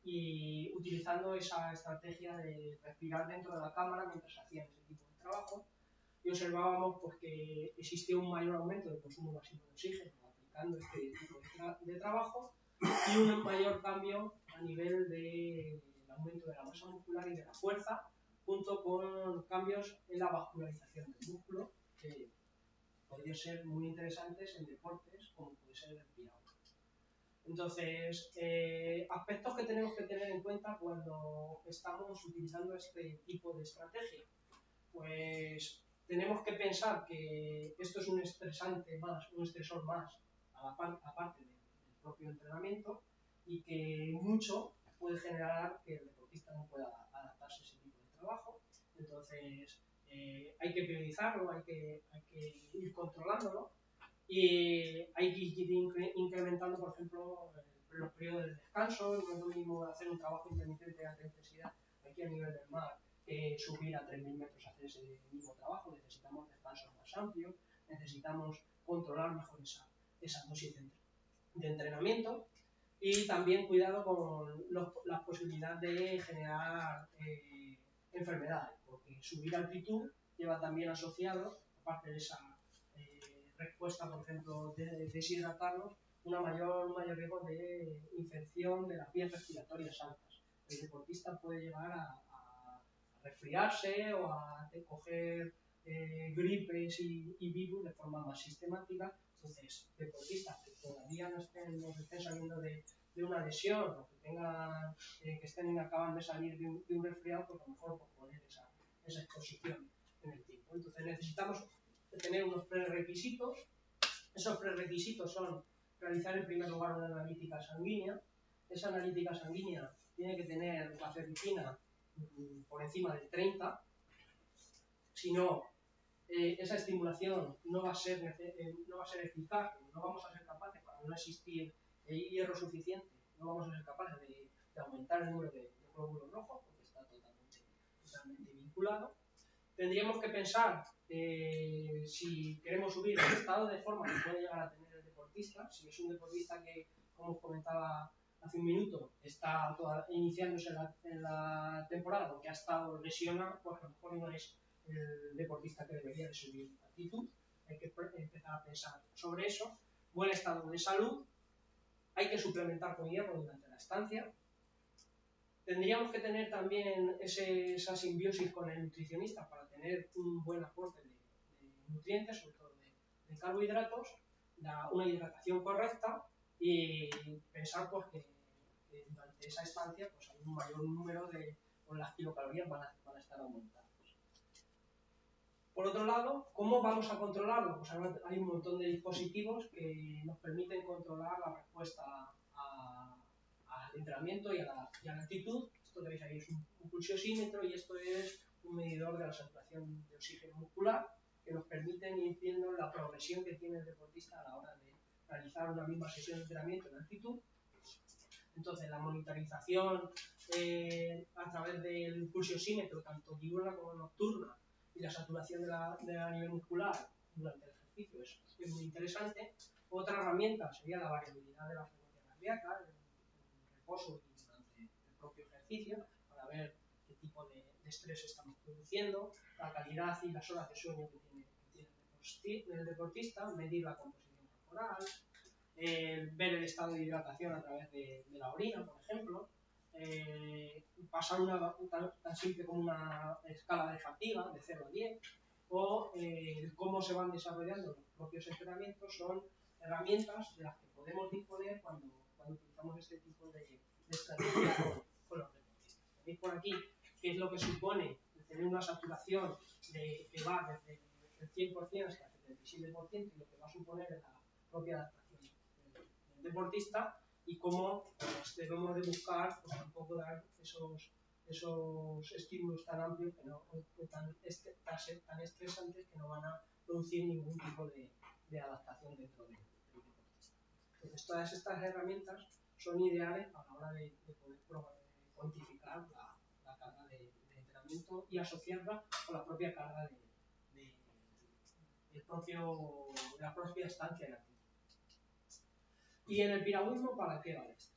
y utilizando esa estrategia de respirar dentro de la cámara mientras se hacían ese tipo de trabajo, y observábamos pues, que existía un mayor aumento del consumo máximo de oxígeno aplicando este tipo de trabajo, y un mayor cambio a nivel del aumento de la masa muscular y de la fuerza, junto con cambios en la vascularización del músculo, que podrían ser muy interesantes en deportes como puede ser el piragüismo. Entonces, aspectos que tenemos que tener en cuenta cuando estamos utilizando este tipo de estrategia. Pues tenemos que pensar que esto es un estresante más, un estresor más, aparte propio entrenamiento y que mucho puede generar que el deportista no pueda adaptarse a ese tipo de trabajo. Entonces, hay que priorizarlo, hay que ir controlándolo y hay que ir incrementando, por ejemplo, los periodos de descanso. No es lo mismo hacer un trabajo intermitente de alta intensidad aquí a nivel del mar que subir a 3.000 metros a hacer ese mismo trabajo. Necesitamos descansos más amplios, necesitamos controlar mejor esa dosis de entrenamiento y también cuidado con las posibilidades de generar enfermedades, porque subir altitud lleva también asociado, aparte de esa respuesta, por ejemplo, de deshidratarnos, un mayor riesgo de infección de las vías respiratorias altas. El deportista puede llegar a resfriarse o a coger gripes y virus de forma más sistemática. Entonces, deportistas que todavía no estén saliendo de una lesión o que estén acabando de salir de un resfriado, pues a lo mejor posponer esa exposición en el tiempo. Entonces, necesitamos tener unos prerequisitos. Esos prerequisitos son realizar en primer lugar una analítica sanguínea. Esa analítica sanguínea tiene que tener la ferritina por encima del 30, si no, esa estimulación no va a ser eficaz, no vamos a ser capaces, para no existir hierro suficiente, no vamos a ser capaces de aumentar el número de glóbulos rojos, porque está totalmente vinculado. Tendríamos que pensar si queremos subir el estado de forma que puede llegar a tener el deportista. Si es un deportista que, como os comentaba hace un minuto, está iniciándose en la temporada porque ha estado lesionado, pues a lo mejor no es el deportista que debería de subir altitud. Hay que empezar a pensar sobre eso. Buen estado de salud. Hay que suplementar con hierro durante la estancia. Tendríamos que tener también esa simbiosis con el nutricionista para tener un buen aporte de nutrientes, sobre todo de carbohidratos, una hidratación correcta y pensar pues, que durante esa estancia pues, hay un mayor número pues, las kilocalorías van a estar aumentadas. Por otro lado, ¿cómo vamos a controlarlo? Pues hay un montón de dispositivos que nos permiten controlar la respuesta al entrenamiento y a la altitud. Esto que veis ahí es un pulsiosímetro y esto es un medidor de la saturación de oxígeno muscular que nos permiten ir viendo la progresión que tiene el deportista a la hora de realizar una misma sesión de entrenamiento en altitud. Entonces, la monitorización a través del pulsiosímetro, tanto diurna como nocturna, y la saturación a nivel muscular durante el ejercicio es muy interesante. Otra herramienta sería la variabilidad de la frecuencia cardíaca en reposo y durante el propio ejercicio para ver qué tipo de estrés estamos produciendo, la calidad y las horas de sueño que tiene el deportista, medir la composición corporal, ver el estado de hidratación a través de la orina, por ejemplo, pasar tan simple como una escala de fatiga de 0 a 10, o cómo se van desarrollando los propios entrenamientos. Son herramientas de las que podemos disponer cuando utilizamos este tipo de estrategia con los deportistas. Veis por aquí qué es lo que supone tener una saturación que va desde el 100% hasta el 77% y lo que va a suponer en la propia adaptación del deportista y cómo pues, debemos de buscar pues, un poco dar esos estímulos tan amplios tan estresantes que no van a producir ningún tipo de adaptación dentro del deportista. Entonces todas estas herramientas son ideales a la hora de poder cuantificar la carga de entrenamiento y asociarla con la propia carga de la propia estancia en actividad. ¿Y en el piragüismo para qué vale esto?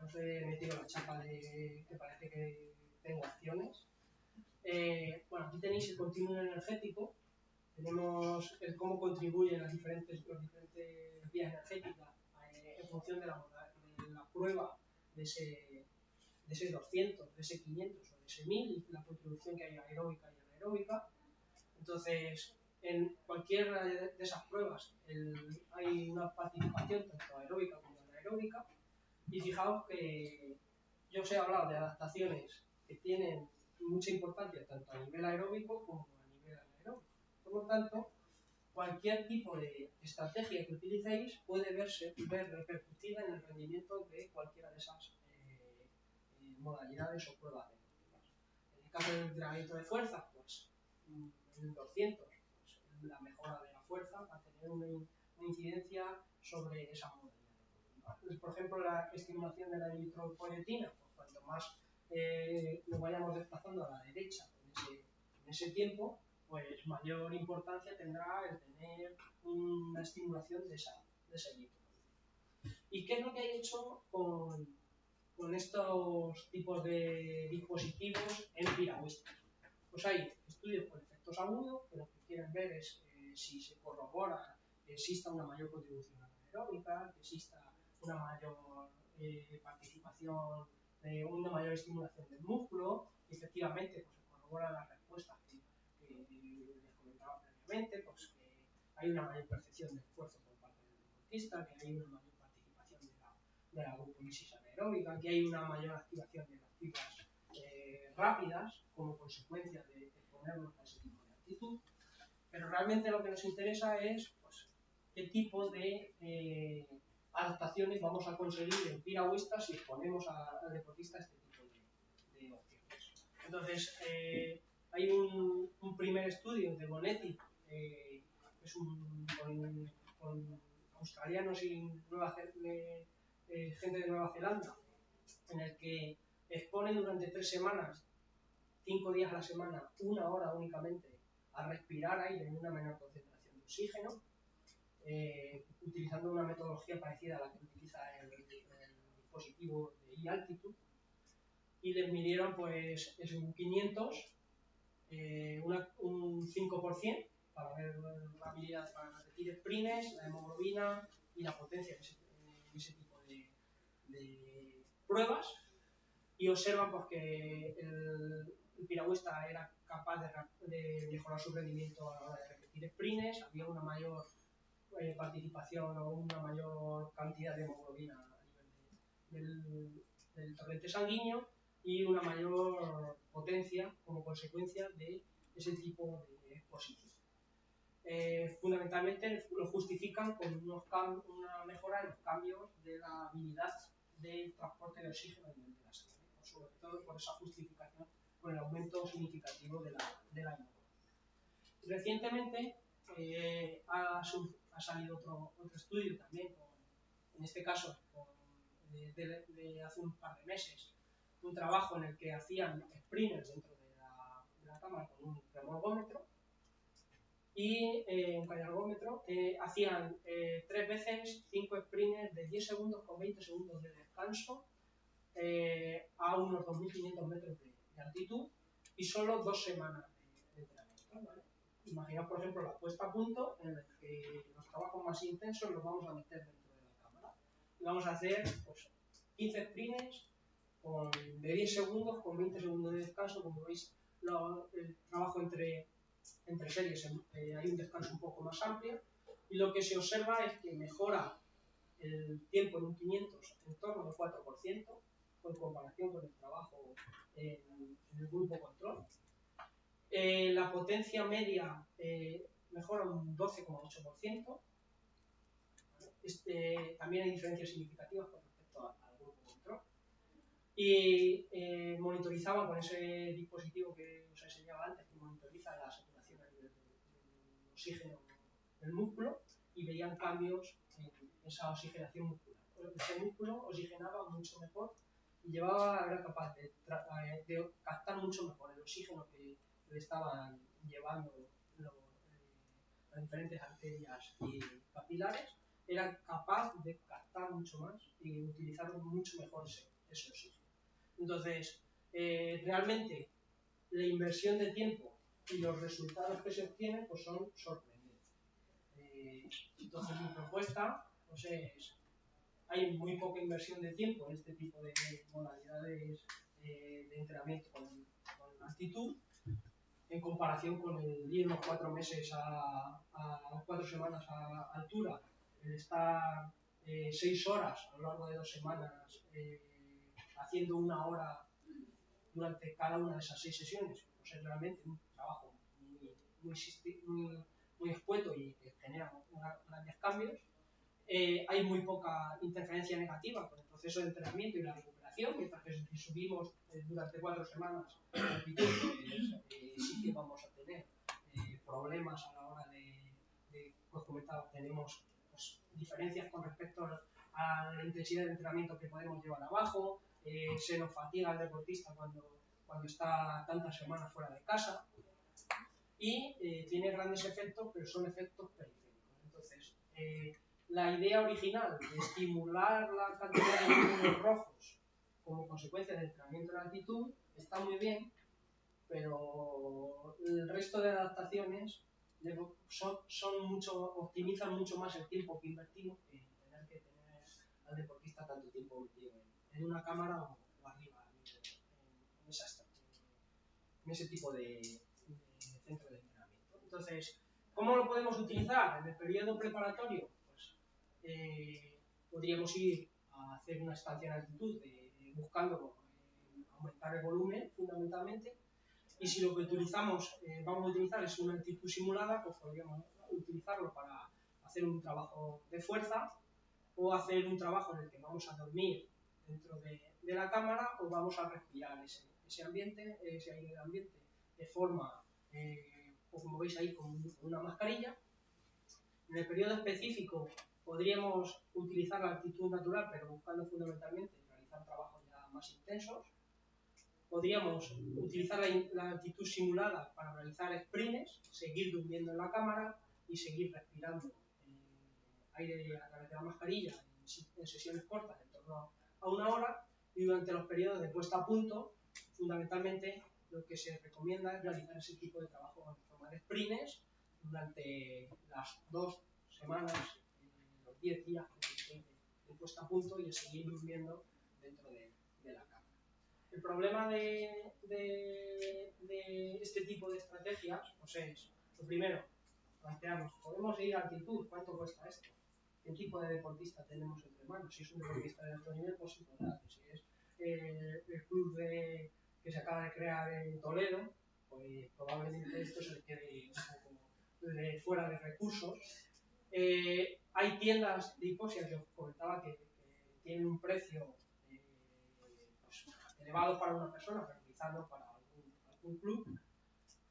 Os he metido la chapa que parece que tengo acciones. Bueno, aquí tenéis el continuum energético. Tenemos cómo contribuyen las diferentes vías energéticas en función de la prueba de ese 200, de ese 500 o de ese 1000 y la contribución que hay aeróbica y anaeróbica. Entonces, en cualquiera de esas pruebas hay una participación tanto aeróbica como anaeróbica. Y fijaos que yo os he hablado de adaptaciones que tienen mucha importancia tanto a nivel aeróbico como a nivel anaeróbico. Por lo tanto, cualquier tipo de estrategia que utilicéis puede ver repercutida en el rendimiento de cualquiera de esas modalidades o pruebas deportivas. En el caso del entrenamiento de fuerza, pues en el 200, pues, la mejora de la fuerza va a tener una incidencia sobre esa modalidad deportiva. Por ejemplo, la estimulación de la eritropoyetina, pues cuanto más nos vayamos desplazando a la derecha en ese tiempo, pues mayor importancia tendrá el tener una estimulación de ese tipo. ¿Y qué es lo que hay hecho con estos tipos de dispositivos en piragüistas? Pues hay estudios con efectos agudos que lo que quieren ver es si se corrobora que exista una mayor contribución anaeróbica, que exista una mayor participación, una mayor estimulación del músculo, y efectivamente pues, se corroboran las respuestas que les comentaba previamente, pues que hay una mayor percepción de esfuerzo por parte del deportista, que hay una mayor participación de la glucólisis anaeróbica, que hay una mayor activación de las fibras rápidas como consecuencia de exponernos a ese tipo de actitud. Pero realmente lo que nos interesa es pues, qué tipo de adaptaciones vamos a conseguir en piragüistas si exponemos al deportista a este tipo de opciones. Entonces, hay un primer estudio de Bonetti, que es con australianos y gente de Nueva Zelanda, en el que exponen durante 3 semanas, 5 días a la semana, 1 hora únicamente, a respirar aire en una menor concentración de oxígeno, utilizando una metodología parecida a la que utiliza el dispositivo de e-Altitude, y les midieron pues es un 500, un 5% para ver la habilidad para repetir sprints, la hemoglobina y la potencia de ese tipo de pruebas, y observan pues, que el piragüista era capaz de mejorar su rendimiento a la hora de repetir sprints, había una mayor participación o una mayor cantidad de hemoglobina a nivel del torrente sanguíneo y una mayor potencia como consecuencia de ese tipo de exposición. Fundamentalmente lo justifican con una mejora en los cambios de la habilidad del transporte de oxígeno a nivel de la sangre, sobre todo por esa justificación con el aumento significativo de la hemoglobina. Recientemente ha salido otro estudio también, en este caso de hace un par de meses, un trabajo en el que hacían sprints dentro de la cámara con un remolgómetro y un cargómetro, hacían 3 veces 5 sprints de 10 segundos con 20 segundos de descanso a unos 2.500 metros de altitud y solo 2 semanas de entrenamiento, ¿vale? Imaginaos, por ejemplo, la puesta a punto en la que los trabajos más intensos los vamos a meter dentro de la cámara y vamos a hacer pues, 15 sprints de 10 segundos con 20 segundos de descanso. Como veis, el trabajo entre series hay un descanso un poco más amplio y lo que se observa es que mejora el tiempo en un 500 en torno al 4% en comparación con el trabajo en el grupo control. La potencia media mejora un 12,8%. También hay diferencias significativas con respecto al grupo control. Y monitorizaban con ese dispositivo que os enseñaba antes, que monitoriza la saturación a nivel del oxígeno del músculo, y veían cambios en esa oxigenación muscular. Ese músculo oxigenaba mucho mejor y era capaz de captar mucho mejor el oxígeno que le estaban llevando las diferentes arterias y capilares, era capaz de captar mucho más y utilizar mucho mejor ese oxígeno. Entonces, realmente la inversión de tiempo y los resultados que se obtienen pues son sorprendentes. Entonces, mi propuesta pues es, hay muy poca inversión de tiempo en este tipo de modalidades de entrenamiento con altitud en comparación con el ir los 4 meses a 4 semanas a altura, el estar 6 horas a lo largo de 2 semanas haciendo 1 hora durante cada una de esas 6 sesiones, pues es realmente un trabajo muy muy escueto y que genera grandes cambios. Hay muy poca interferencia negativa con el proceso de entrenamiento y la recuperación, mientras que si subimos durante 4 semanas la altitud, sí que vamos a tener problemas a la hora de pues comentaba, tenemos pues, diferencias con respecto a la intensidad de entrenamiento que podemos llevar abajo, se nos fatiga el deportista cuando está tantas semanas fuera de casa y tiene grandes efectos, pero son efectos periféricos. Entonces, la idea original de estimular la cantidad de glóbulos rojos como consecuencia del entrenamiento en altitud está muy bien, pero el resto de adaptaciones optimizan mucho más el tiempo que invertimos que tener que tener al deportista tanto tiempo metido en una cámara o arriba en ese tipo de centro de entrenamiento. Entonces, ¿cómo lo podemos utilizar? En el periodo preparatorio, pues podríamos ir a hacer una estancia en altitud buscando aumentar el volumen fundamentalmente. Y si lo que vamos a utilizar es una altitud simulada, pues podríamos utilizarlo para hacer un trabajo de fuerza o hacer un trabajo en el que vamos a dormir dentro de la cámara o vamos a respirar ese ambiente, ese aire del ambiente de forma, o como veis ahí, con una mascarilla. En el periodo específico podríamos utilizar la altitud natural, pero buscando fundamentalmente realizar trabajos ya más intensos. Podríamos utilizar la altitud simulada para realizar sprints, seguir durmiendo en la cámara y seguir respirando aire a través de la mascarilla en sesiones cortas, en torno a 1 hora, y durante los periodos de puesta a punto, fundamentalmente lo que se recomienda es realizar ese tipo de trabajo en forma de sprints durante las 2 semanas, los 10 días de puesta a punto y seguir durmiendo dentro de la cámara. El problema de este tipo de estrategias pues es, lo primero, planteamos, ¿podemos ir a altitud? ¿Cuánto cuesta esto? ¿Qué tipo de deportista tenemos entre manos? Si es un deportista de alto nivel, pues sí podrá. Si es el club que se acaba de crear en Toledo, pues probablemente esto se le quede un poco fuera de recursos. Hay tiendas de hipoxia que os comentaba que tienen un precio pues, elevado para una persona, pero quizás no para algún club.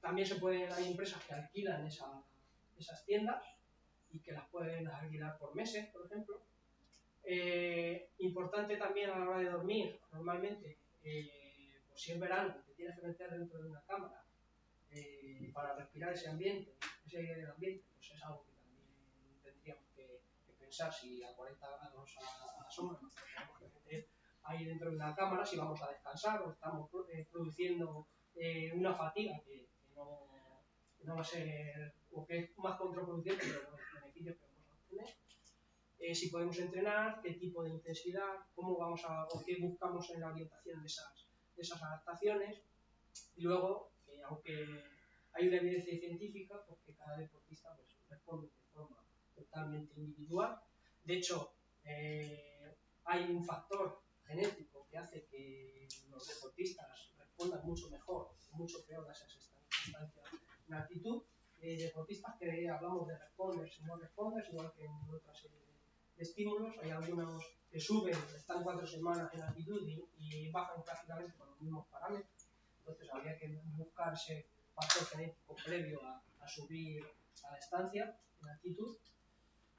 También hay empresas que alquilan esas tiendas y que las pueden alquilar por meses, por ejemplo. Importante también a la hora de dormir, normalmente, pues si es verano, te tienes que meter dentro de una cámara para respirar ese ambiente, ese aire del ambiente, pues es algo que también tendríamos que pensar si a 40 grados a la sombra nos tenemos que meter ahí dentro de una cámara, si vamos a descansar o estamos produciendo una fatiga que no va a ser, o que es más contraproducente, pero los beneficios que vamos a obtener. Si podemos entrenar, qué tipo de intensidad, cómo vamos o qué buscamos en la orientación de esas adaptaciones. Y luego, aunque hay una evidencia científica, porque cada deportista pues, responde de forma totalmente individual. De hecho, hay un factor genético que hace que los deportistas respondan mucho mejor, mucho peor a esas estancias en altitud. Deportistas que hablamos de responders y no responders, igual que en otra serie de estímulos. Hay algunos que suben, están 4 semanas en altitud y bajan prácticamente con los mismos parámetros. Entonces habría que buscar ese factor genético previo a subir a la estancia en altitud.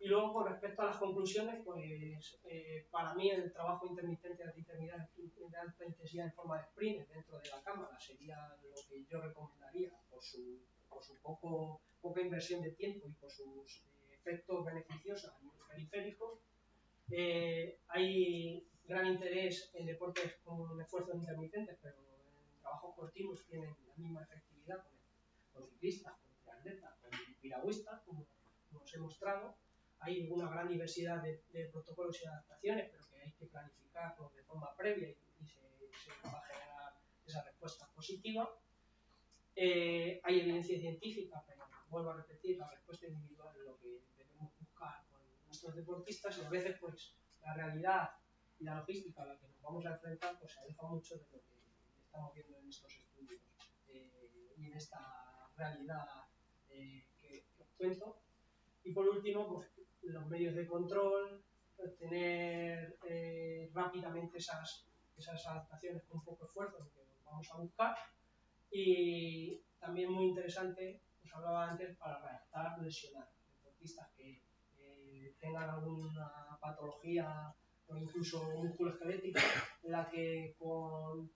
Y luego, con respecto a las conclusiones, pues para mí el trabajo intermitente de alta intensidad en forma de sprint dentro de la cámara sería lo que yo recomendaría por su poca inversión de tiempo y por sus efectos beneficiosos a nivel periférico. Hay gran interés en deportes con esfuerzos intermitentes, pero en trabajos continuos tienen la misma efectividad con ciclistas, con triatletas, con piragüistas, como os he mostrado. Hay una gran diversidad de protocolos y adaptaciones, pero que hay que planificarlos de forma previa y se va a generar esa respuesta positiva. Hay evidencia científica, pero vuelvo a repetir, la respuesta individual es lo que debemos buscar con nuestros deportistas y a veces pues la realidad y la logística a la que nos vamos a enfrentar pues se aleja mucho de lo que estamos viendo en estos estudios y en esta realidad que cuento. Y por último, pues, los medios de control, tener rápidamente esas adaptaciones con poco esfuerzo, que vamos a buscar. Y también muy interesante, os hablaba antes, para redactar lesionados, deportistas que tengan alguna patología o incluso musculoesquelética, en la que con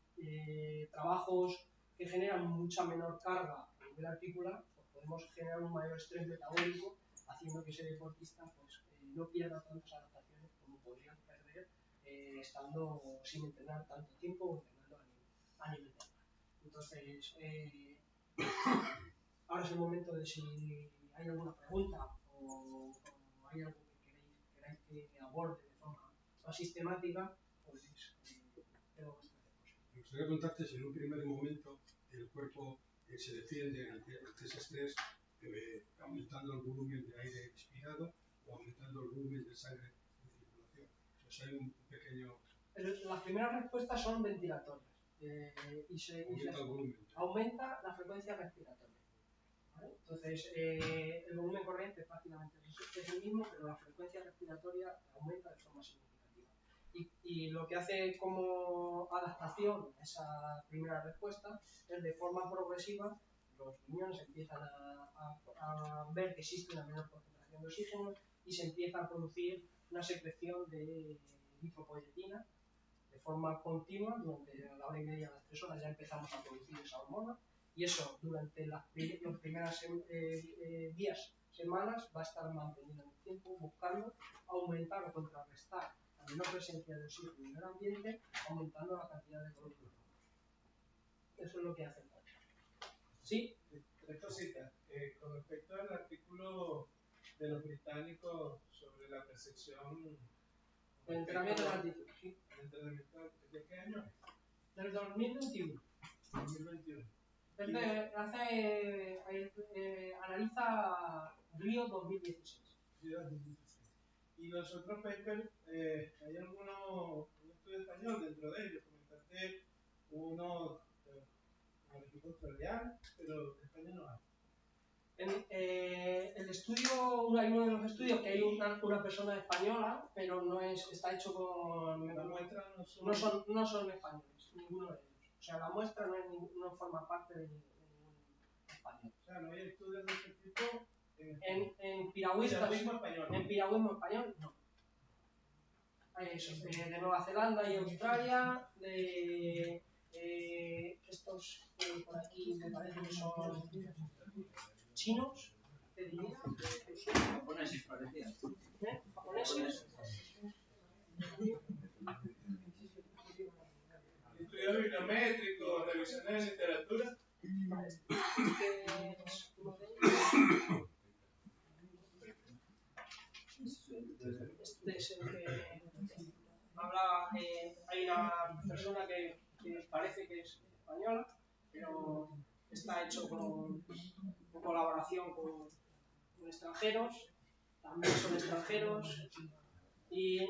trabajos que generan mucha menor carga a nivel articular, pues podemos generar un mayor estrés metabólico, haciendo que ese deportista pues, no pierda tantas adaptaciones como podrían perder estando sin entrenar tanto tiempo o entrenando a nivel de. Entonces, ahora es el momento de si hay alguna pregunta o hay algo que queráis que aborde de forma más sistemática, pues tengo vuestra respuesta. Me gustaría preguntarte si en un primer momento el cuerpo se defiende ante ese estrés aumentando el volumen de aire expirado o aumentando el volumen de sangre en circulación. O sea, hay un pequeño... Las primeras respuestas son ventilatorias aumenta la frecuencia respiratoria. ¿Vale? Entonces, el volumen corriente prácticamente es el mismo, pero la frecuencia respiratoria aumenta de forma significativa. Y lo que hace como adaptación a esa primera respuesta es de forma progresiva los riñones empiezan a ver que existe una menor concentración de oxígeno y se empieza a producir una secreción de eritropoyetina de forma continua. Durante la hora y media, las 3 horas ya empezamos a producir esa hormona y eso durante los primeros días, semanas, va a estar mantenido en el tiempo buscando aumentar o contrarrestar la menor presencia de oxígeno en el ambiente, aumentando la cantidad de glóbulos rojos. Eso es lo que hace el cuerpo. ¿Sí? 3 cositas. Con respecto al artículo de los británicos sobre la percepción... El entrenamiento de altitud, sí. ¿El entrenamiento de qué año es? Del 2021. 2021. Analiza Río 2016. Río 2016. Y los otros papers, hay un estudio español dentro de ellos. Comentaste uno con el equipo australiano, pero en España no hay. El estudio, hay uno de los estudios que hay una persona española, pero no está hecho con... La muestra no son españoles, ninguno de ellos. O sea, la muestra no forma parte de ningún español. O sea, no hay estudios de este tipo en piragüismo español, no. Hay eso, de Nueva Zelanda y Australia, de estos por aquí me parece que son chinos, te diría. Japoneses parecían. ¿Japoneses? Estudios bibliométricos, revisiones de literatura. Este es el que habla, hay una persona que parece que es española, pero está hecho en colaboración con extranjeros, también son extranjeros, y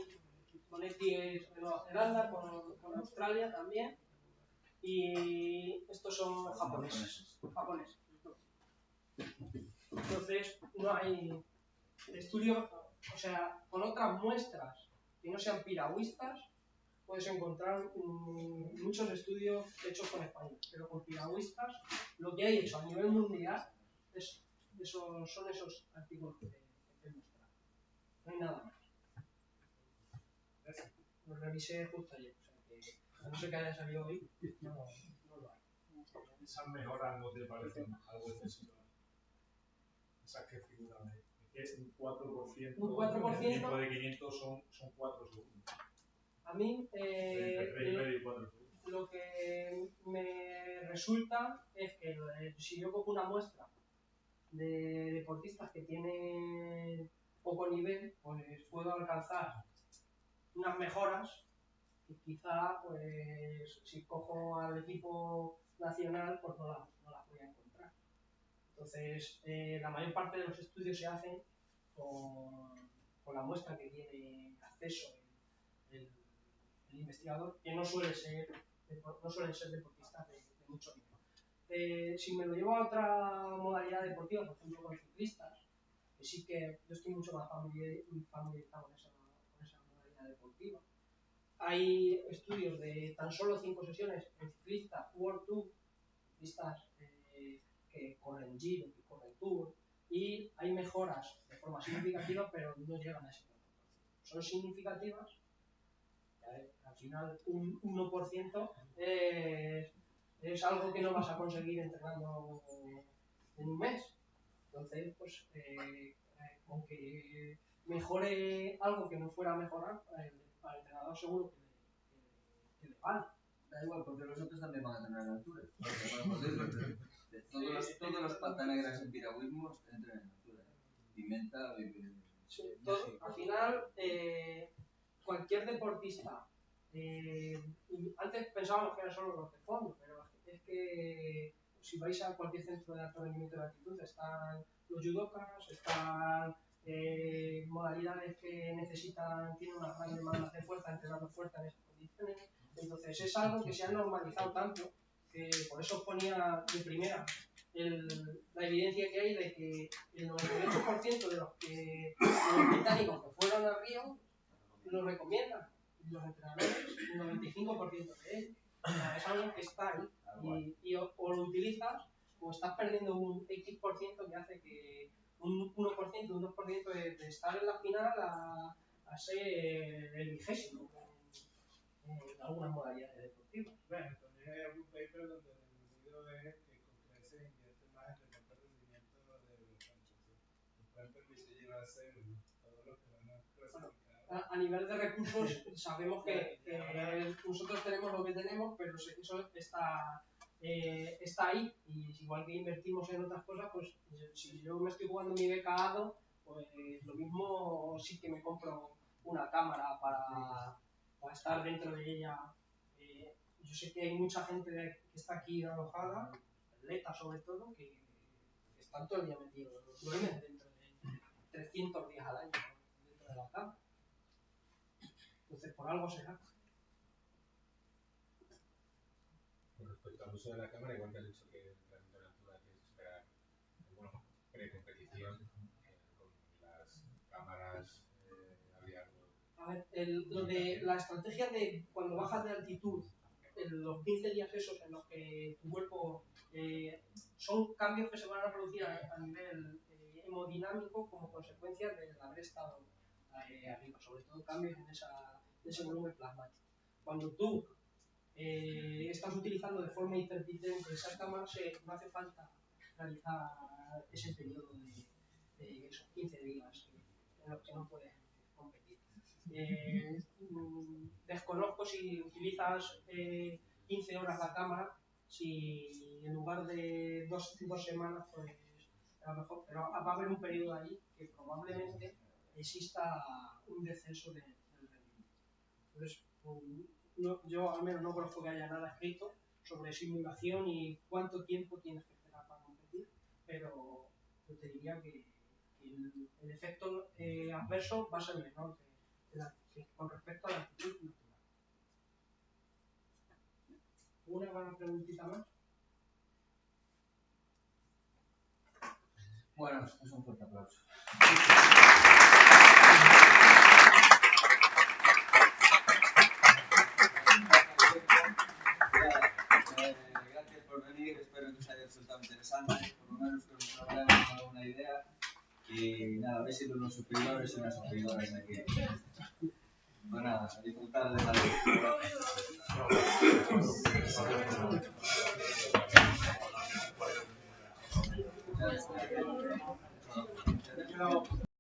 con de Nueva Zelanda, con Australia también, y estos son japoneses. Entonces, no hay estudio, o sea, con otras muestras que no sean piragüistas, puedes encontrar muchos estudios hechos con español, pero con piragüistas, lo que hay hecho a nivel mundial son esos artículos que te he mostrado. No hay nada más. Lo revisé justo ayer, o sea que a no ser que haya salido hoy, no lo hay. Esas mejoras no te parecen algo excesivas. Esas que figuran ahí. Es que un 4%, el tiempo de 500 son 4 segundos. A mí, Entre 3,5 y 4 segundos. Lo que me resulta es que si yo cojo una muestra de deportistas que tienen poco nivel, pues puedo alcanzar unas mejoras que quizá, pues, si cojo al equipo nacional, pues no las voy a encontrar. Entonces, la mayor parte de los estudios se hacen con la muestra que tiene acceso el investigador, que no suelen ser deportistas de mucho nivel. Si me lo llevo a otra modalidad deportiva, por ejemplo con ciclistas, sí que yo estoy mucho más familiarizado con esa modalidad deportiva. Hay estudios de tan solo 5 sesiones en ciclistas World Tour, ciclistas que corren Giro, que corren Tour, y hay mejoras de forma significativa, pero no llegan a ese 4%. Son significativas, al final un 1% es algo que no vas a conseguir entrenando en un mes. Entonces, pues, aunque mejore algo que no fuera a mejorar, al entrenador seguro que le vale. Da igual, porque los otros también van a tener altura. Todos los patanegras en piragüismo entran en altura. Pimenta, sí, al final, cualquier deportista, antes pensábamos que eran solo los de fondo, pero es que si vais a cualquier centro de alto rendimiento de altitud, están los judokas, están modalidades que tienen una gran demanda de fuerza, entrenando fuerza en esas condiciones. Entonces es algo que se ha normalizado tanto que por eso ponía de primera la evidencia que hay de que el 98% de los británicos que fueron a Río lo recomiendan, y los entrenadores, el 95% de ellos. O sea, es algo que está ahí y o lo utilizas o estás perdiendo un X% que hace que un 1%, un 2% de estar en la final a ser el 20º en algunas modalidades deportivas. Bueno, también hay algún paper donde el individuo es que con creces invierte más en reporte de rendimiento de los canchos. Nos pueden permitir llevarse todo lo que van a clasificar. A nivel de recursos, sabemos que nosotros tenemos lo que tenemos, pero eso está ahí. Y igual que invertimos en otras cosas, pues si yo me estoy jugando mi beca ADO, pues lo mismo sí que me compro una cámara para estar dentro de ella. Yo sé que hay mucha gente que está aquí alojada, atletas sobre todo, que están todo el día metidos, duermen dentro de 300 días al año dentro de la cámara. Entonces, por algo será. Con respecto al uso de la cámara, igual que has dicho que el entrenamiento de altura tienes que esperar, pre-competición, con las cámaras habría algo. A ver, lo de la estrategia de cuando bajas de altitud, los 15 días esos en los que tu cuerpo son cambios que se van a producir a nivel hemodinámico como consecuencia de haber estado arriba, sobre todo cambios en ese volumen plasmático. Cuando tú estás utilizando de forma intermitente esas cámaras, no hace falta realizar ese periodo de esos 15 días en los que no puedes competir. Desconozco si utilizas 15 horas la cámara, si en lugar de dos semanas, pues a lo mejor, pero va a haber un periodo ahí que probablemente exista un descenso del rendimiento. Entonces, yo al menos no conozco que haya nada escrito sobre simulación y cuánto tiempo tienes que esperar para competir, pero yo te diría que el efecto adverso va a ser menor que con respecto a la actitud natural. ¿Una preguntita más? Bueno, es un fuerte aplauso. Gracias por venir, espero que os haya resultado interesante, por lo menos que os habrá dado una idea. Y nada, habéis sido unos suscriptores y unas suscriptoras aquí. Pues nada, a disfrutar de la vida.